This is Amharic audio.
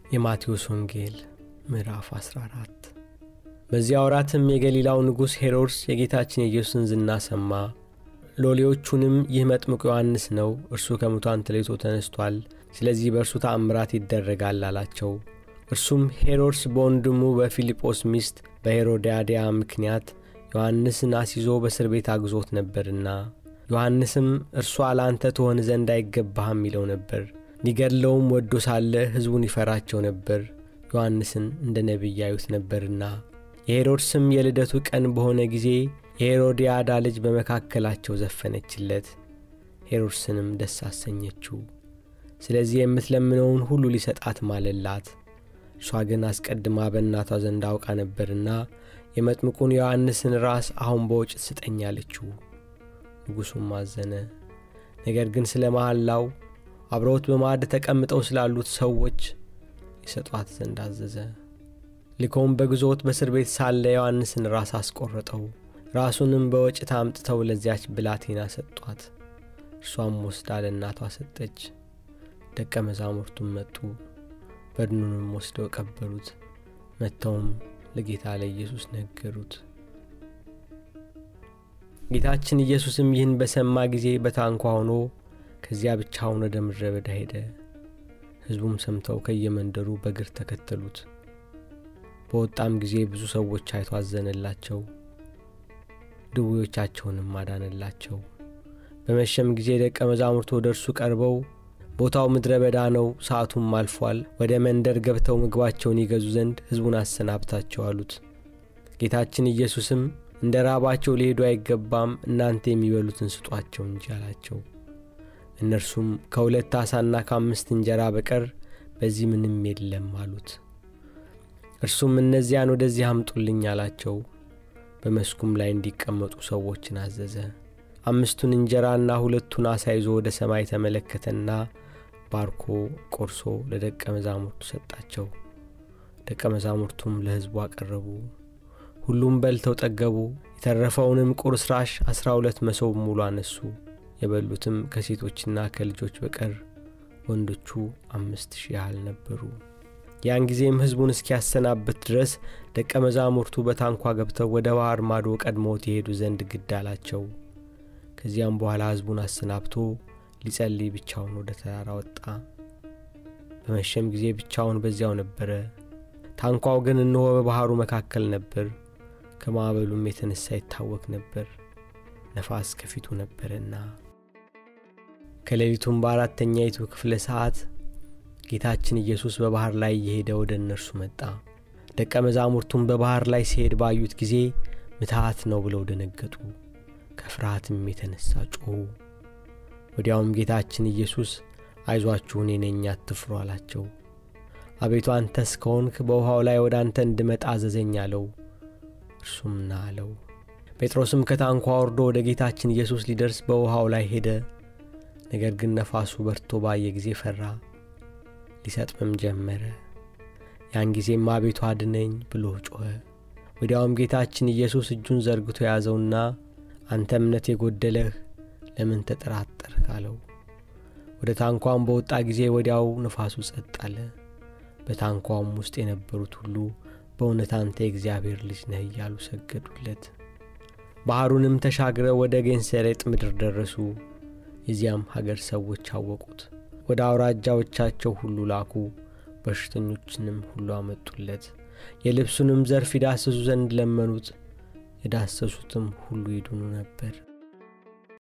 የማቴዎስ ወንጌል ምዕራፍ 14 በዚያ ወራትም የገሊላው ንጉሥ ሄሮድስ የጌታችን ኢየሱስን ዝና ሰማ። ሎሌዎቹንም ይህ መጥምቁ ዮሐንስ ነው፣ እርሱ ከሙታን ተለይቶ ተነስቷል፣ ስለዚህ በእርሱ ተአምራት ይደረጋል አላቸው። እርሱም ሄሮድስ በወንድሙ በፊልጶስ ሚስት በሄሮድያዳ ምክንያት ዮሐንስን አስይዞ በእስር ቤት አግዞት ነበርና፣ ዮሐንስም እርሱ ላንተ ትሆን ዘንድ አይገባህም ይለው ነበር። ሊገድለውም ወዶ ሳለ ሕዝቡን ይፈራቸው ነበር፣ ዮሐንስን እንደ ነቢይ ያዩት ነበርና። የሄሮድስም የልደቱ ቀን በሆነ ጊዜ የሄሮድያዳ ልጅ በመካከላቸው ዘፈነችለት፣ ሄሮድስንም ደስ አሰኘችው። ስለዚህ የምትለምነውን ሁሉ ሊሰጣት ማለላት። እርሷ ግን አስቀድማ በእናቷ ዘንድ አውቃ ነበርና የመጥምቁን ዮሐንስን ራስ አሁን በወጭት ስጠኝ አለችው። ንጉሡም አዘነ። ነገር ግን ስለ መሐላው አብረውት በማዕድ ተቀምጠው ስላሉት ሰዎች ይሰጧት ዘንድ አዘዘ። ልኮም በግዞት በእስር ቤት ሳለ ዮሐንስን ራስ አስቆረጠው። ራሱንም በወጭት አምጥተው ለዚያች ብላቴና ሰጧት። እርሷም ወስዳ ለእናቷ ሰጠች። ደቀ መዛሙርቱም መጡ፣ በድኑንም ወስደው ቀበሩት። መጥተውም ለጌታ ለኢየሱስ ነገሩት። ጌታችን ኢየሱስም ይህን በሰማ ጊዜ በታንኳ ሆኖ ከዚያ ብቻውን ወደ ምድረ በዳ ሄደ። ሕዝቡም ሰምተው ከየመንደሩ በእግር ተከተሉት። በወጣም ጊዜ ብዙ ሰዎች አይቶ አዘነላቸው፣ ድውዮቻቸውንም አዳነላቸው። በመሸም ጊዜ ደቀ መዛሙርቱ ወደ እርሱ ቀርበው ቦታው ምድረ በዳ ነው፣ ሰዓቱም አልፏል፣ ወደ መንደር ገብተው ምግባቸውን ይገዙ ዘንድ ሕዝቡን አሰናብታቸው አሉት። ጌታችን ኢየሱስም እንደ ራባቸው ሊሄዱ አይገባም፣ እናንተ የሚበሉትን ስጧቸው እንጂ አላቸው። እነርሱም ከሁለት ዓሣና ከአምስት እንጀራ በቀር በዚህ ምንም የለም አሉት። እርሱም እነዚያን ወደዚህ አምጡልኝ አላቸው። በመስኩም ላይ እንዲቀመጡ ሰዎችን አዘዘ። 5 እንጀራና 2 ዓሣ ይዞ ወደ ሰማይ ተመለከተና ባርኮ ቆርሶ ለደቀ መዛሙርቱ ሰጣቸው። ደቀ መዛሙርቱም ለሕዝቡ አቀረቡ። ሁሉም በልተው ጠገቡ። የተረፈውንም ቁርስራሽ 12 መሶብ ሙሉ አነሱ። የበሉትም ከሴቶችና ከልጆች በቀር ወንዶቹ 5000 ያህል ነበሩ። ያን ጊዜም ሕዝቡን እስኪያሰናብት ድረስ ደቀ መዛሙርቱ በታንኳ ገብተው ወደ ባህር ማዶ ቀድመውት ይሄዱ ዘንድ ግድ አላቸው። ከዚያም በኋላ ሕዝቡን አሰናብቶ ሊጸልይ ብቻውን ወደ ተራራ ወጣ። በመሸም ጊዜ ብቻውን በዚያው ነበረ። ታንኳው ግን እነሆ በባህሩ መካከል ነበር፣ ከማዕበሉም የተነሳ ይታወክ ነበር፣ ነፋስ ከፊቱ ነበርና። ከሌሊቱም በአራተኛይቱ ክፍለ ሰዓት ጌታችን ኢየሱስ በባህር ላይ እየሄደ ወደ እነርሱ መጣ። ደቀ መዛሙርቱም በባህር ላይ ሲሄድ ባዩት ጊዜ ምትሃት ነው ብለው ደነገጡ፣ ከፍርሃትም የተነሳ ጮኹ። ወዲያውም ጌታችን ኢየሱስ አይዟችሁ እኔ ነኝ አትፍሩ አላቸው። አቤቱ አንተስ ከሆንክ በውሃው ላይ ወደ አንተ እንድመጣ አዘዘኝ አለው። እርሱም ና አለው። ጴጥሮስም ከታንኳ ወርዶ ወደ ጌታችን ኢየሱስ ሊደርስ በውሃው ላይ ሄደ። ነገር ግን ነፋሱ በርቶ ባየ ጊዜ ፈራ፣ ሊሰጥምም ጀመረ። ያን ጊዜም አቤቱ አድነኝ ብሎ ጮኸ። ወዲያውም ጌታችን ኢየሱስ እጁን ዘርግቶ ያዘውና አንተ እምነት የጎደለህ ለምን ተጠራጠርክ አለው። ወደ ታንኳም በወጣ ጊዜ ወዲያው ነፋሱ ጸጥ አለ። በታንኳውም ውስጥ የነበሩት ሁሉ በእውነት አንተ የእግዚአብሔር ልጅ ነህ እያሉ ሰገዱለት። ባህሩንም ተሻግረው ወደ ጌንሴሬጥ ምድር ደረሱ። የዚያም ሀገር ሰዎች አወቁት። ወደ አውራጃዎቻቸው ሁሉ ላኩ፣ በሽተኞችንም ሁሉ አመጡለት። የልብሱንም ዘርፍ ይዳስሱ ዘንድ ለመኑት፣ የዳሰሱትም ሁሉ ይድኑ ነበር።